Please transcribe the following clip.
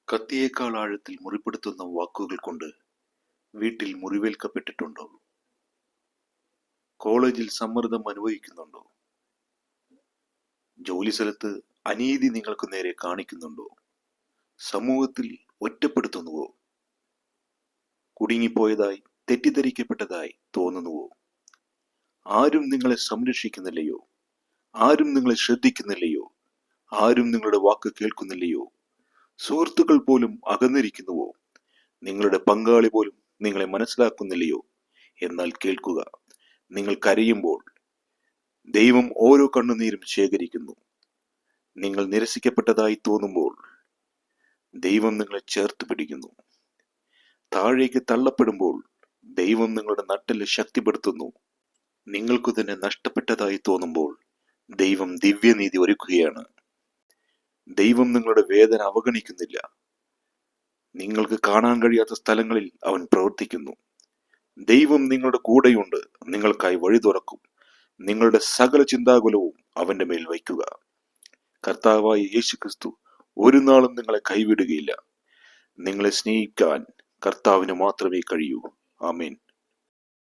കത്തിയേക്കാൾ ആഴത്തിൽ മുറിപ്പെടുത്തുന്ന വാക്കുകൾ കൊണ്ട് വീട്ടിൽ മുറിവേൽക്കപ്പെട്ടിട്ടുണ്ടോ? കോളേജിൽ സമ്മർദ്ദം അനുഭവിക്കുന്നുണ്ടോ? ജോലിസ്ഥലത്ത് അനീതി നിങ്ങൾക്ക് നേരെ കാണിക്കുന്നുണ്ടോ? സമൂഹത്തിൽ ഒറ്റപ്പെടുത്തുന്നുവോ? കുടുങ്ങിപ്പോയതായി തെറ്റിദ്ധരിക്കപ്പെട്ടതായി തോന്നുന്നുവോ? ആരും നിങ്ങളെ സംരക്ഷിക്കുന്നില്ലയോ? ആരും നിങ്ങളെ ശ്രദ്ധിക്കുന്നില്ലയോ? ആരും നിങ്ങളുടെ വാക്ക് കേൾക്കുന്നില്ലയോ? സുഹൃത്തുക്കൾ പോലും അകന്നിരിക്കുന്നുവോ? നിങ്ങളുടെ പങ്കാളി പോലും നിങ്ങളെ മനസ്സിലാക്കുന്നില്ലയോ? എന്നാൽ കേൾക്കുക, നിങ്ങൾ കരയുമ്പോൾ ദൈവം ഓരോ കണ്ണുനീരും ശേഖരിക്കുന്നു. നിങ്ങൾ നിരസിക്കപ്പെട്ടതായി തോന്നുമ്പോൾ ദൈവം നിങ്ങളെ ചേർത്ത് പിടിക്കുന്നു. താഴേക്ക് തള്ളപ്പെടുമ്പോൾ ദൈവം നിങ്ങളുടെ നട്ടെല്ല് ശക്തിപ്പെടുത്തുന്നു. നിങ്ങൾക്കു തന്നെ നഷ്ടപ്പെട്ടതായി തോന്നുമ്പോൾ ദൈവം ദിവ്യനീതി ഒരുക്കുകയാണ്. ദൈവം നിങ്ങളുടെ വേദന അവഗണിക്കുന്നില്ല. നിങ്ങൾക്ക് കാണാൻ കഴിയാത്ത സ്ഥലങ്ങളിൽ അവൻ പ്രവർത്തിക്കുന്നു. ദൈവം നിങ്ങളുടെ കൂടെയുണ്ട്, നിങ്ങൾക്കായി വഴി തുറക്കും. നിങ്ങളുടെ സകല ചിന്താകുലവും അവന്റെ മേൽ വയ്ക്കുക. കർത്താവായ യേശു ക്രിസ്തു ഒരു നാളും നിങ്ങളെ കൈവിടുകയില്ല. നിങ്ങളെ സ്നേഹിക്കാൻ കർത്താവിന് മാത്രമേ കഴിയൂ. ആമേൻ.